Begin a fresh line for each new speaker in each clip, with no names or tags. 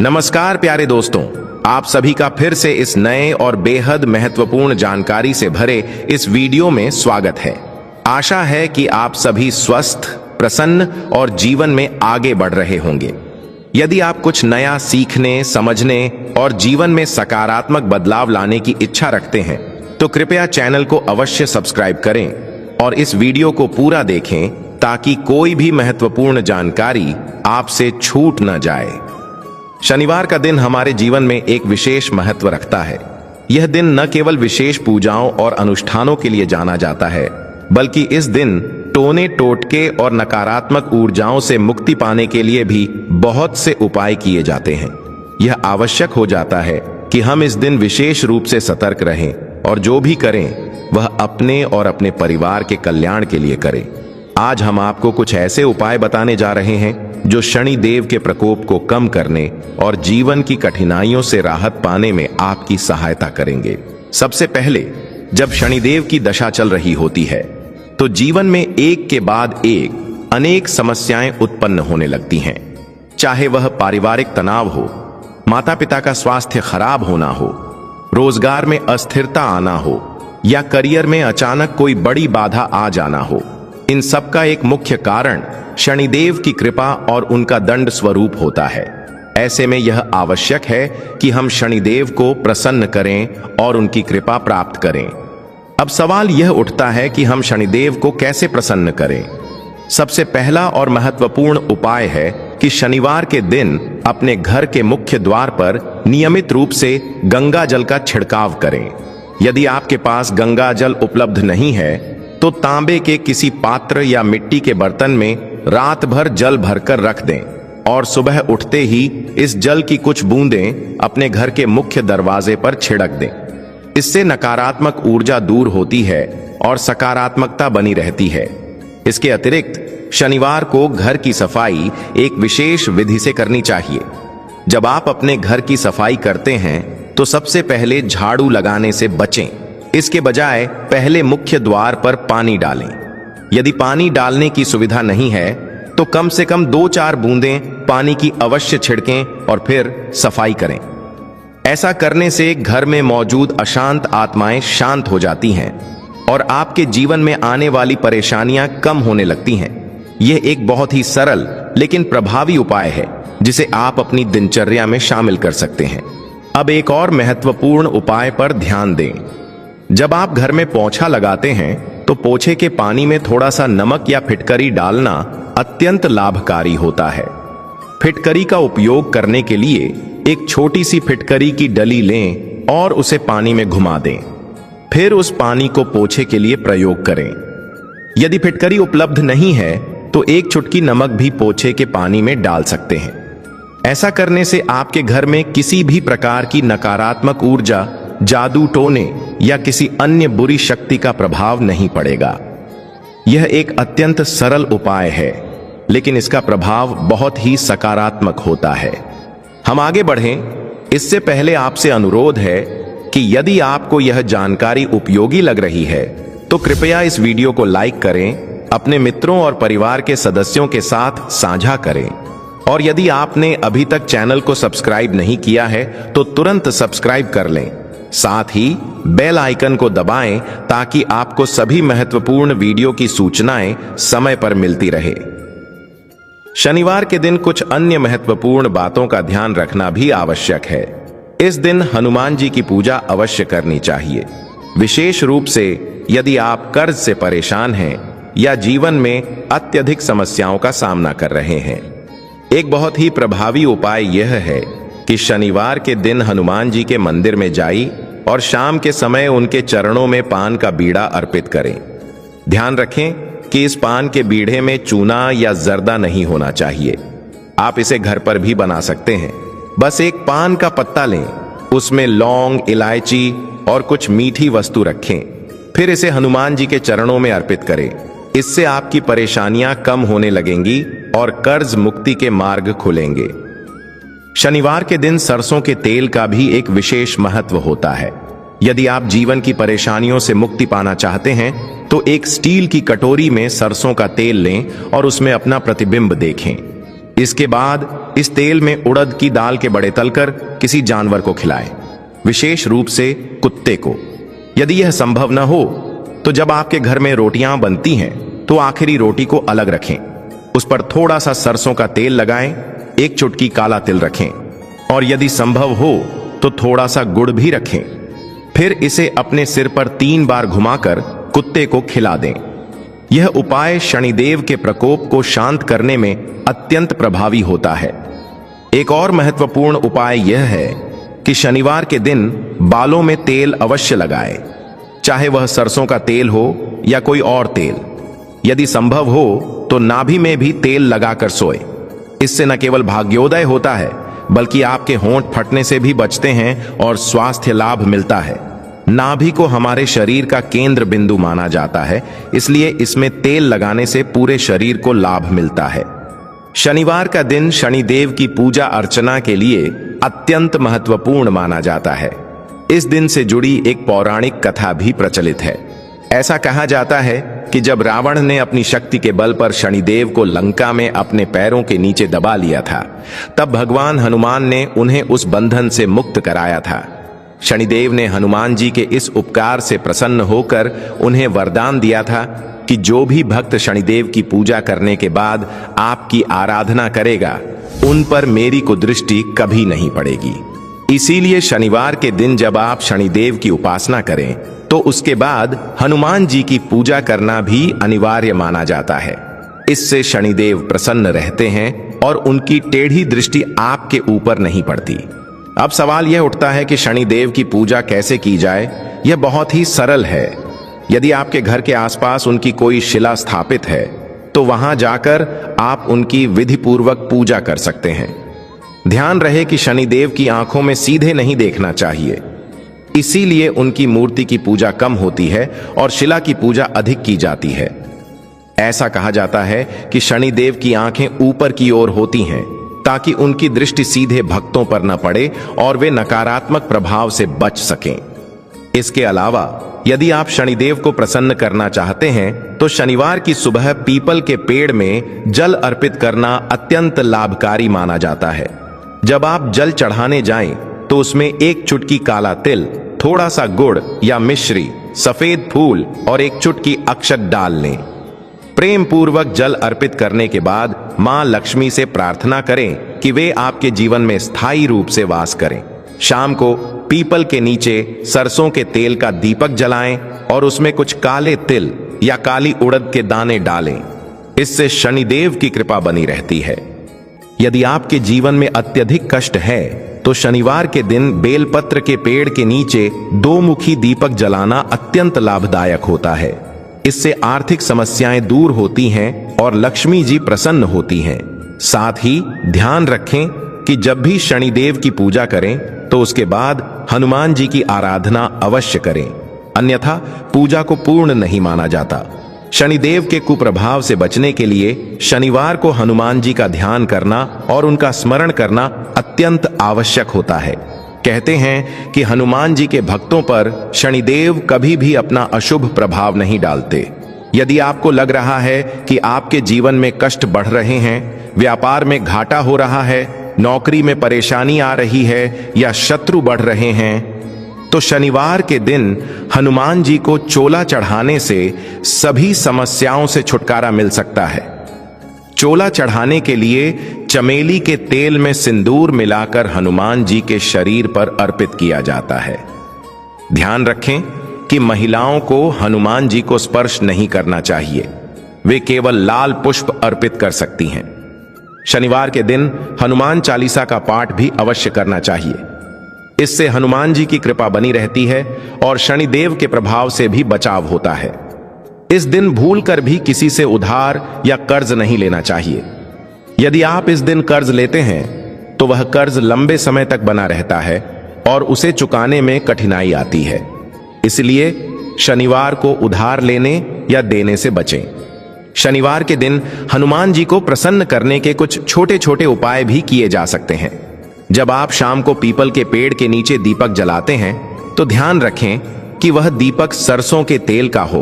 नमस्कार प्यारे दोस्तों, आप सभी का फिर से इस नए और बेहद महत्वपूर्ण जानकारी से भरे इस वीडियो में स्वागत है। आशा है कि आप सभी स्वस्थ, प्रसन्न और जीवन में आगे बढ़ रहे होंगे। यदि आप कुछ नया सीखने, समझने और जीवन में सकारात्मक बदलाव लाने की इच्छा रखते हैं तो कृपया चैनल को अवश्य सब्सक्राइब करें और इस वीडियो को पूरा देखें ताकि कोई भी महत्वपूर्ण जानकारी आपसे छूट न जाए। शनिवार का दिन हमारे जीवन में एक विशेष महत्व रखता है। यह दिन न केवल विशेष पूजाओं और अनुष्ठानों के लिए जाना जाता है, बल्कि इस दिन टोने टोटके और नकारात्मक ऊर्जाओं से मुक्ति पाने के लिए भी बहुत से उपाय किए जाते हैं। यह आवश्यक हो जाता है कि हम इस दिन विशेष रूप से सतर्क रहें और जो भी करें वह अपने और अपने परिवार के कल्याण के लिए करें। आज हम आपको कुछ ऐसे उपाय बताने जा रहे हैं जो शनि देव के प्रकोप को कम करने और जीवन की कठिनाइयों से राहत पाने में आपकी सहायता करेंगे। सबसे पहले, जब शनिदेव की दशा चल रही होती है तो जीवन में एक के बाद एक अनेक समस्याएं उत्पन्न होने लगती हैं। चाहे वह पारिवारिक तनाव हो, माता पिता का स्वास्थ्य खराब होना हो, रोजगार में अस्थिरता आना हो या करियर में अचानक कोई बड़ी बाधा आ जाना हो, इन सब का एक मुख्य कारण शनिदेव की कृपा और उनका दंड स्वरूप होता है। ऐसे में यह आवश्यक है कि हम शनिदेव को प्रसन्न करें और उनकी कृपा प्राप्त करें। अब सवाल यह उठता है कि हम शनिदेव को कैसे प्रसन्न करें। सबसे पहला और महत्वपूर्ण उपाय है कि शनिवार के दिन अपने घर के मुख्य द्वार पर नियमित रूप से गंगा जल का छिड़काव करें। यदि आपके पास गंगा जल उपलब्ध नहीं है तो तांबे के किसी पात्र या मिट्टी के बर्तन में रात भर जल भरकर रख दें और सुबह उठते ही इस जल की कुछ बूंदें अपने घर के मुख्य दरवाजे पर छिड़क दें। इससे नकारात्मक ऊर्जा दूर होती है और सकारात्मकता बनी रहती है। इसके अतिरिक्त शनिवार को घर की सफाई एक विशेष विधि से करनी चाहिए। जब आप अपने घर की सफाई करते हैं तो सबसे पहले झाड़ू लगाने से बचें। इसके बजाय पहले मुख्य द्वार पर पानी डालें। यदि पानी डालने की सुविधा नहीं है तो कम से कम 2-4 बूंदें पानी की अवश्य छिड़कें और फिर सफाई करें। ऐसा करने से घर में मौजूद अशांत आत्माएं शांत हो जाती हैं और आपके जीवन में आने वाली परेशानियां कम होने लगती हैं। यह एक बहुत ही सरल लेकिन प्रभावी उपाय है जिसे आप अपनी दिनचर्या में शामिल कर सकते हैं। अब एक और महत्वपूर्ण उपाय पर ध्यान दें। जब आप घर में पोंछा लगाते हैं तो पोछे के पानी में थोड़ा सा नमक या फिटकरी डालना अत्यंत लाभकारी होता है। फिटकरी का उपयोग करने के लिए एक छोटी सी फिटकरी की डली लें और उसे पानी में घुमा दें। फिर उस पानी को पोछे के लिए प्रयोग करें। यदि फिटकरी उपलब्ध नहीं है तो एक चुटकी नमक भी पोछे के पानी में डाल सकते हैं। ऐसा करने से आपके घर में किसी भी प्रकार की नकारात्मक ऊर्जा, जादू टोने या किसी अन्य बुरी शक्ति का प्रभाव नहीं पड़ेगा। यह एक अत्यंत सरल उपाय है, लेकिन इसका प्रभाव बहुत ही सकारात्मक होता है। हम आगे बढ़ें इससे पहले आपसे अनुरोध है कि यदि आपको यह जानकारी उपयोगी लग रही है तो कृपया इस वीडियो को लाइक करें, अपने मित्रों और परिवार के सदस्यों के साथ साझा करें और यदि आपने अभी तक चैनल को सब्सक्राइब नहीं किया है तो तुरंत सब्सक्राइब कर लें। साथ ही बेल आइकन को दबाएं ताकि आपको सभी महत्वपूर्ण वीडियो की सूचनाएं समय पर मिलती रहे। शनिवार के दिन कुछ अन्य महत्वपूर्ण बातों का ध्यान रखना भी आवश्यक है। इस दिन हनुमान जी की पूजा अवश्य करनी चाहिए, विशेष रूप से यदि आप कर्ज से परेशान हैं या जीवन में अत्यधिक समस्याओं का सामना कर रहे हैं। एक बहुत ही प्रभावी उपाय यह है कि शनिवार के दिन हनुमान जी के मंदिर में जाइए और शाम के समय उनके चरणों में पान का बीड़ा अर्पित करें। ध्यान रखें कि इस पान के बीड़े में चूना या जर्दा नहीं होना चाहिए। आप इसे घर पर भी बना सकते हैं। बस एक पान का पत्ता लें, उसमें लौंग, इलायची और कुछ मीठी वस्तु रखें, फिर इसे हनुमान जी के चरणों में अर्पित करें। इससे आपकी परेशानियां कम होने लगेंगी और कर्ज मुक्ति के मार्ग खुलेंगे। शनिवार के दिन सरसों के तेल का भी एक विशेष महत्व होता है। यदि आप जीवन की परेशानियों से मुक्ति पाना चाहते हैं तो एक स्टील की कटोरी में सरसों का तेल लें और उसमें अपना प्रतिबिंब देखें। इसके बाद इस तेल में उड़द की दाल के बड़े तलकर किसी जानवर को खिलाएं, विशेष रूप से कुत्ते को। यदि यह संभव न हो तो जब आपके घर में रोटियां बनती हैं तो आखिरी रोटी को अलग रखें, उस पर थोड़ा सा सरसों का तेल लगाएं, एक चुटकी काला तिल रखें और यदि संभव हो तो थोड़ा सा गुड़ भी रखें। फिर इसे अपने सिर पर 3 बार घुमाकर कुत्ते को खिला दें। यह उपाय शनिदेव के प्रकोप को शांत करने में अत्यंत प्रभावी होता है। एक और महत्वपूर्ण उपाय यह है कि शनिवार के दिन बालों में तेल अवश्य लगाएं, चाहे वह सरसों का तेल हो या कोई और तेल। यदि संभव हो तो नाभि में भी तेल लगाकर सोए। इससे न केवल भाग्योदय होता है बल्कि आपके होंठ फटने से भी बचते हैं और स्वास्थ्य लाभ मिलता है। नाभि को हमारे शरीर का केंद्र बिंदु माना जाता है, इसलिए इसमें तेल लगाने से पूरे शरीर को लाभ मिलता है। शनिवार का दिन शनिदेव की पूजा अर्चना के लिए अत्यंत महत्वपूर्ण माना जाता है। इस दिन से जुड़ी एक पौराणिक कथा भी प्रचलित है। ऐसा कहा जाता है कि जब रावण ने अपनी शक्ति के बल पर शनिदेव को लंका में अपने पैरों के नीचे दबा लिया था, तब भगवान हनुमान ने उन्हें उस बंधन से मुक्त कराया था। शनिदेव ने हनुमान जी के इस उपकार से प्रसन्न होकर उन्हें वरदान दिया था कि जो भी भक्त शनिदेव की पूजा करने के बाद आपकी आराधना करेगा, उन पर मेरी कुदृष्टि कभी नहीं पड़ेगी। इसीलिए शनिवार के दिन जब आप शनिदेव की उपासना करें तो उसके बाद हनुमान जी की पूजा करना भी अनिवार्य माना जाता है। इससे शनिदेव प्रसन्न रहते हैं और उनकी टेढ़ी दृष्टि आपके ऊपर नहीं पड़ती। अब सवाल यह उठता है कि शनिदेव की पूजा कैसे की जाए। यह बहुत ही सरल है। यदि आपके घर के आसपास उनकी कोई शिला स्थापित है तो वहां जाकर आप उनकी विधि पूर्वक पूजा कर सकते हैं। ध्यान रहे कि शनिदेव की आंखों में सीधे नहीं देखना चाहिए, इसीलिए उनकी मूर्ति की पूजा कम होती है और शिला की पूजा अधिक की जाती है। ऐसा कहा जाता है कि शनिदेव की आंखें ऊपर की ओर होती हैं ताकि उनकी दृष्टि सीधे भक्तों पर न पड़े और वे नकारात्मक प्रभाव से बच सकें। इसके अलावा यदि आप शनिदेव को प्रसन्न करना चाहते हैं तो शनिवार की सुबह पीपल के पेड़ में जल अर्पित करना अत्यंत लाभकारी माना जाता है। जब आप जल चढ़ाने जाएं तो उसमें एक चुटकी काला तिल, थोड़ा सा गुड़ या मिश्री, सफेद फूल और एक चुटकी अक्षत डाल लें। प्रेम पूर्वक जल अर्पित करने के बाद मां लक्ष्मी से प्रार्थना करें कि वे आपके जीवन में स्थायी रूप से वास करें। शाम को पीपल के नीचे सरसों के तेल का दीपक जलाएं और उसमें कुछ काले तिल या काली उड़द के दाने डालें। इससे शनिदेव की कृपा बनी रहती है। यदि आपके जीवन में अत्यधिक कष्ट है तो शनिवार के दिन बेलपत्र के पेड़ के नीचे 2 मुखी दीपक जलाना अत्यंत लाभदायक होता है। इससे आर्थिक समस्याएं दूर होती हैं और लक्ष्मी जी प्रसन्न होती हैं। साथ ही ध्यान रखें कि जब भी शनिदेव की पूजा करें तो उसके बाद हनुमान जी की आराधना अवश्य करें, अन्यथा पूजा को पूर्ण नहीं माना जाता। शनिदेव के कुप्रभाव से बचने के लिए शनिवार को हनुमान जी का ध्यान करना और उनका स्मरण करना अत्यंत आवश्यक होता है। कहते हैं कि हनुमान जी के भक्तों पर शनिदेव कभी भी अपना अशुभ प्रभाव नहीं डालते। यदि आपको लग रहा है कि आपके जीवन में कष्ट बढ़ रहे हैं, व्यापार में घाटा हो रहा है, नौकरी में परेशानी आ रही है या शत्रु बढ़ रहे हैं, तो शनिवार के दिन हनुमान जी को चोला चढ़ाने से सभी समस्याओं से छुटकारा मिल सकता है। चोला चढ़ाने के लिए चमेली के तेल में सिंदूर मिलाकर हनुमान जी के शरीर पर अर्पित किया जाता है। ध्यान रखें कि महिलाओं को हनुमान जी को स्पर्श नहीं करना चाहिए, वे केवल लाल पुष्प अर्पित कर सकती हैं। शनिवार के दिन हनुमान चालीसा का पाठ भी अवश्य करना चाहिए। इससे हनुमान जी की कृपा बनी रहती है और शनिदेव के प्रभाव से भी बचाव होता है। इस दिन भूलकर भी किसी से उधार या कर्ज नहीं लेना चाहिए। यदि आप इस दिन कर्ज लेते हैं तो वह कर्ज लंबे समय तक बना रहता है और उसे चुकाने में कठिनाई आती है। इसलिए शनिवार को उधार लेने या देने से बचें। शनिवार के दिन हनुमान जी को प्रसन्न करने के कुछ छोटे छोटे उपाय भी किए जा सकते हैं। जब आप शाम को पीपल के पेड़ के नीचे दीपक जलाते हैं तो ध्यान रखें कि वह दीपक सरसों के तेल का हो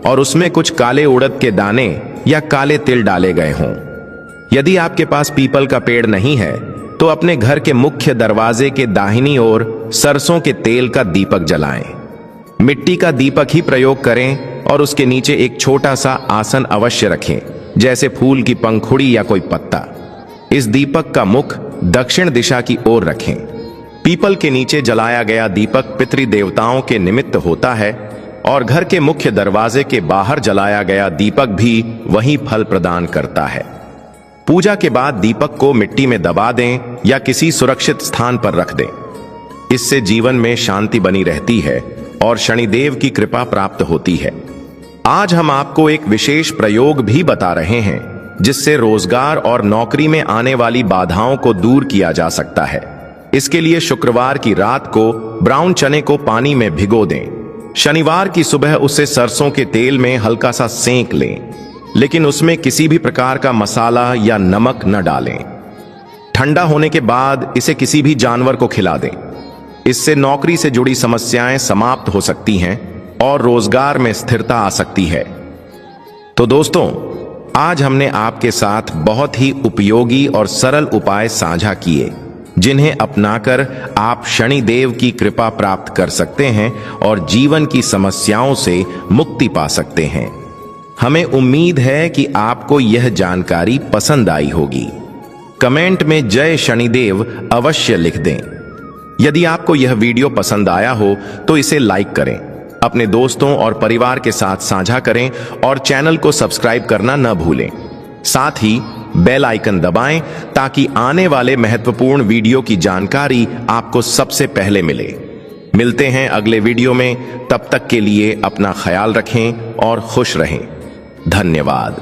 और उसमें कुछ काले उड़द के दाने या काले तिल डाले गए हों। यदि आपके पास पीपल का पेड़ नहीं है तो अपने घर के मुख्य दरवाजे के दाहिनी ओर सरसों के तेल का दीपक जलाएं। मिट्टी का दीपक ही प्रयोग करें और उसके नीचे एक छोटा सा आसन अवश्य रखें, जैसे फूल की पंखुड़ी या कोई पत्ता। इस दीपक का मुख दक्षिण दिशा की ओर रखें। पीपल के नीचे जलाया गया दीपक पितृदेवताओं के निमित्त होता है और घर के मुख्य दरवाजे के बाहर जलाया गया दीपक भी वही फल प्रदान करता है। पूजा के बाद दीपक को मिट्टी में दबा दें या किसी सुरक्षित स्थान पर रख दें। इससे जीवन में शांति बनी रहती है और शनिदेव की कृपा प्राप्त होती है। आज हम आपको एक विशेष प्रयोग भी बता रहे हैं जिससे रोजगार और नौकरी में आने वाली बाधाओं को दूर किया जा सकता है। इसके लिए शुक्रवार की रात को ब्राउन चने को पानी में भिगो दें। शनिवार की सुबह उसे सरसों के तेल में हल्का सा सेंक लें, लेकिन उसमें किसी भी प्रकार का मसाला या नमक न डालें। ठंडा होने के बाद इसे किसी भी जानवर को खिला दें। इससे नौकरी से जुड़ी समस्याएं समाप्त हो सकती हैं और रोजगार में स्थिरता आ सकती है। तो दोस्तों, आज हमने आपके साथ बहुत ही उपयोगी और सरल उपाय साझा किए जिन्हें अपनाकर आप शनिदेव की कृपा प्राप्त कर सकते हैं और जीवन की समस्याओं से मुक्ति पा सकते हैं। हमें उम्मीद है कि आपको यह जानकारी पसंद आई होगी। कमेंट में जय शनिदेव अवश्य लिख दें। यदि आपको यह वीडियो पसंद आया हो तो इसे लाइक करें, अपने दोस्तों और परिवार के साथ साझा करें और चैनल को सब्सक्राइब करना न भूलें। साथ ही बेल आइकन दबाएं ताकि आने वाले महत्वपूर्ण वीडियो की जानकारी आपको सबसे पहले मिले। मिलते हैं अगले वीडियो में, तब तक के लिए अपना ख्याल रखें और खुश रहें। धन्यवाद।